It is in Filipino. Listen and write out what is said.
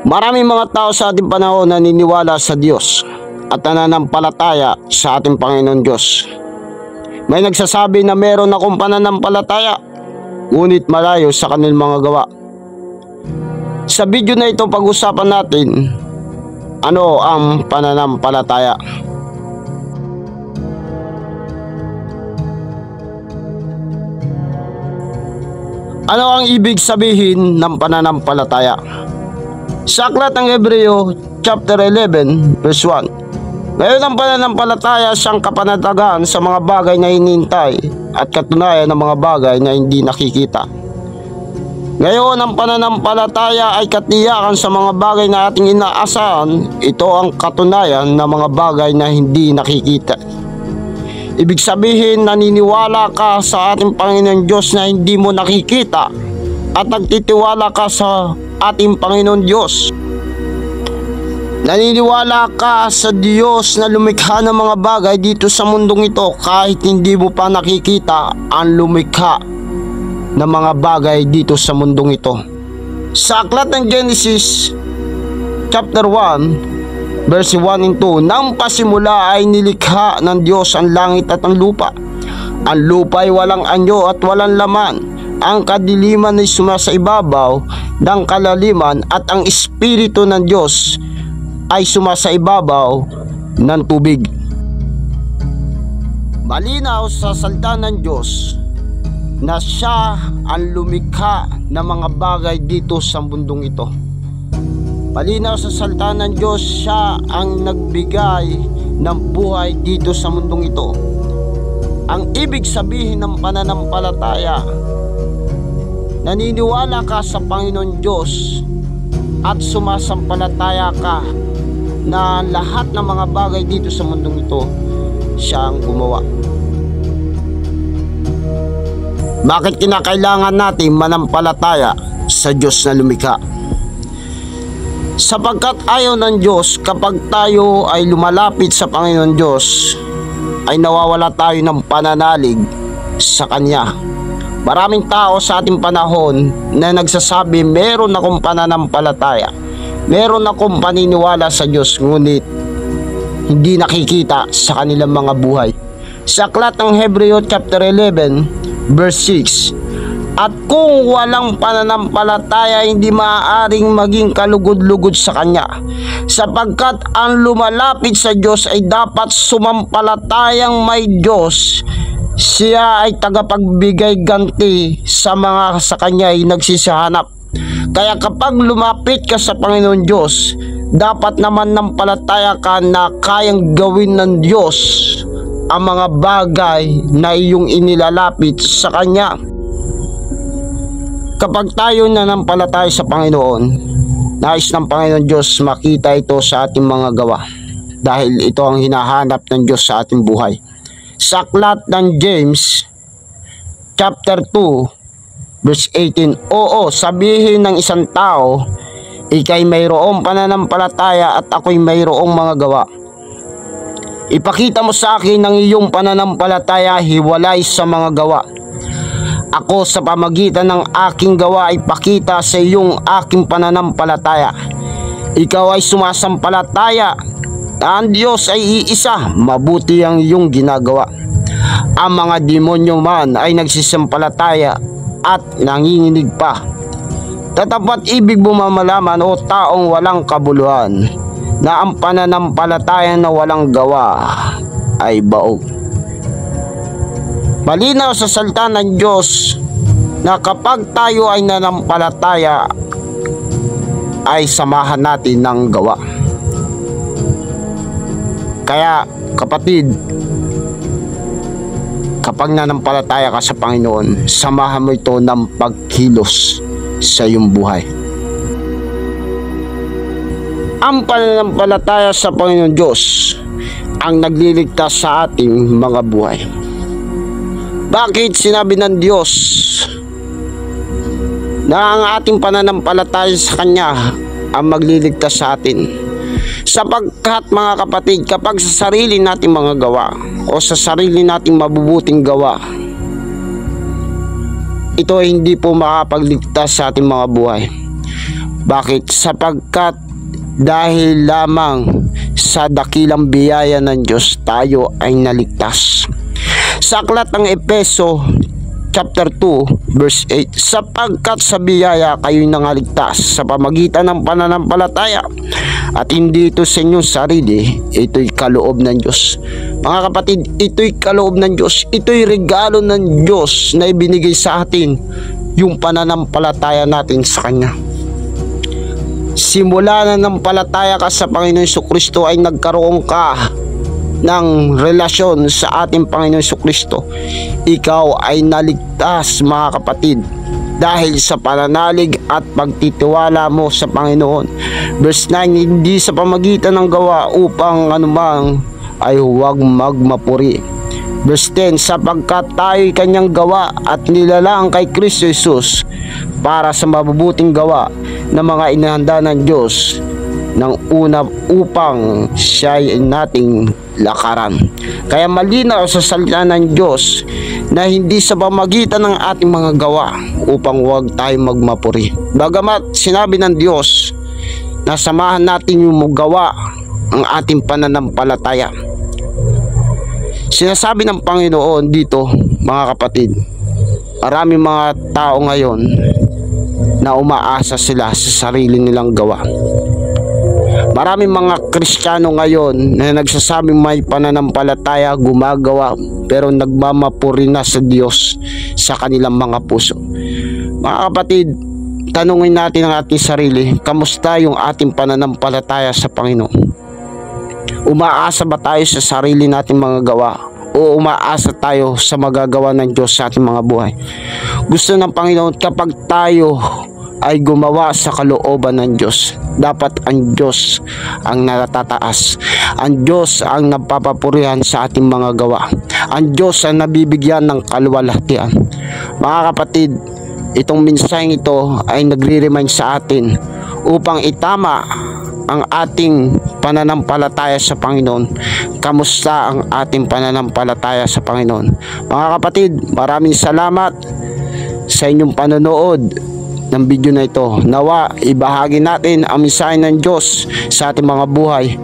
Maraming mga tao sa ating panahon naniniwala sa Diyos at nananampalataya sa ating Panginoon Diyos. May nagsasabi na meron akong pananampalataya, ngunit malayo sa kanilang mga gawa. Sa video na ito pag-usapan natin, ano ang pananampalataya? Ano ang ibig sabihin ng pananampalataya? Sa aklat ng Hebreo chapter 11 verse 1. Ngayon ang pananampalataya siyang kapanatagan sa mga bagay na hinihintay at katunayan ng mga bagay na hindi nakikita. Ngayon ang pananampalataya ay katiyakan sa mga bagay na ating inaasahan. Ito ang katunayan ng mga bagay na hindi nakikita. Ibig sabihin, naniniwala ka sa ating Panginoon Diyos na hindi mo nakikita at nagtitiwala ka sa ating Panginoon Diyos. Naniniwala ka sa Diyos na lumikha ng mga bagay dito sa mundong ito kahit hindi mo pa nakikita ang lumikha ng mga bagay dito sa mundong ito. Sa aklat ng Genesis chapter 1 verse 1 and 2, nang pasimula ay nilikha ng Diyos ang langit at ang lupa. Ang lupa ay walang anyo at walang laman. Ang kadiliman ay sumasa ibabaw ng kalaliman at ang Espiritu ng Diyos ay sumasa ibabaw ng tubig. Malinaw sa salita ng Diyos na siya ang lumikha ng mga bagay dito sa mundong ito. Malinaw sa salita ng Diyos, siya ang nagbigay ng buhay dito sa mundong ito. Ang ibig sabihin ng pananampalataya, naniniwala ka sa Panginoon Diyos at sumasampalataya ka na lahat ng mga bagay dito sa mundong ito, siya ang gumawa. Bakit kinakailangan natin manampalataya sa Diyos na lumikha? Sapagkat ayaw ng Diyos kapag tayo ay lumalapit sa Panginoon Diyos ay nawawala tayo ng pananalig sa Kanya. Maraming tao sa ating panahon na nagsasabi meron akong pananampalataya, meron akong paniniwala sa Diyos, ngunit hindi nakikita sa kanilang mga buhay. Sa aklat ng Hebreo chapter 11 verse 6, at kung walang pananampalataya, hindi maaaring maging kalugod-lugod sa Kanya, sapagkat ang lumalapit sa Diyos ay dapat sumampalatayang may Diyos. Siya ay tagapagbigay ganti sa mga sa Kanya ay nagsisihanap. Kaya kapag lumapit ka sa Panginoon Diyos, dapat naman nampalataya ka na kayang gawin ng Diyos ang mga bagay na iyong inilalapit sa Kanya. Kapag tayo nanampalataya sa Panginoon, nais ng Panginoon Diyos makita ito sa ating mga gawa, dahil ito ang hinahanap ng Diyos sa ating buhay. Sa aklat ng James chapter 2 verse 18, oo, sabihin ng isang tao, ikay mayroong pananampalataya at ako'y mayroong mga gawa. Ipakita mo sa akin ang iyong pananampalataya hiwalay sa mga gawa. Ako sa pamagitan ng aking gawa ay pakita sa iyong aking pananampalataya. Ikaw ay sumasampalataya na ang Diyos ay iisa, mabuti ang iyong ginagawa. Ang mga demonyo man ay nagsisampalataya at nanginginig pa. Tatapat ibig mo mamalaman, o taong walang kabuluhan, na ang pananampalataya na walang gawa ay baog. Malinaw sa salita ng Diyos na kapag tayo ay nanampalataya ay samahan natin ng gawa. Kaya kapatid, kapag nanampalataya ka sa Panginoon, samahan mo ito ng pagkilos sa iyong buhay. Ang pananampalataya sa Panginoon Diyos ang nagliligtas sa ating mga buhay. Bakit sinabi ng Diyos na ang ating pananampalataya sa Kanya ang magliligtas sa atin? Sapagkat mga kapatid, kapag sa sarili nating mga gawa o sa sarili nating mabubuting gawa, ito ay hindi po makapagligtas sa ating mga buhay. Bakit? Sapagkat dahil lamang sa dakilang biyaya ng Diyos tayo ay naligtas. Sa aklat ng Efeso chapter 2 verse 8, sapagkat sa biyaya kayo'y nangaligtas sa pamagitan ng pananampalataya, at hindi ito sa inyong sarili, ito'y kaloob ng Diyos. Mga kapatid, ito'y kaloob ng Diyos, ito'y regalo ng Diyos na ibinigay sa atin, yung pananampalataya natin sa Kanya. Simula na ng palataya ka sa Panginoon Jesucristo ay nagkaroon ka ng relasyon sa ating Panginoon Jesucristo. Ikaw ay naligtas, mga kapatid, dahil sa pananalig at pagtitiwala mo sa Panginoon. Verse 9, hindi sa pamagitan ng gawa upang anumang ay huwag magmapuri. Verse 10, sapagkat tayo'y kanyang gawa at nilalang kay Kristo Jesus para sa mabubuting gawa na mga inihanda ng Diyos ng una upang siya ay nating lakaran. Kaya malinaw sa salita ng Diyos na hindi sa pamagitan ng ating mga gawa upang huwag tayo magmapuri. Bagamat sinabi ng Diyos na samahan natin yung gawa ang ating pananampalataya. Sinasabi ng Panginoon dito, mga kapatid, maraming mga tao ngayon na umaasa sila sa sarili nilang gawa. Maraming mga Kristiyano ngayon na nagsasabing may pananampalataya, gumagawa, pero nagmamapuri na sa Diyos sa kanilang mga puso. Mga kapatid, tanungin natin ang ating sarili, kamusta yung ating pananampalataya sa Panginoon? Umaasa ba tayo sa sarili nating mga gawa? O umaasa tayo sa magagawa ng Diyos sa ating mga buhay? Gusto ng Panginoon kapag tayo ay gumawa sa kalooban ng Diyos, dapat ang Diyos ang natataas, ang Diyos ang napapapurihan sa ating mga gawa, ang Diyos ang nabibigyan ng kaluwalhatian. Mga kapatid, itong mensaheng ito ay nagre-remind sa atin upang itama ang ating pananampalataya sa Panginoon. Kamusta ang ating pananampalataya sa Panginoon? Mga kapatid, maraming salamat sa inyong panonood ng video na ito. Nawa ibahagi natin ang mensahe ng Diyos sa ating mga buhay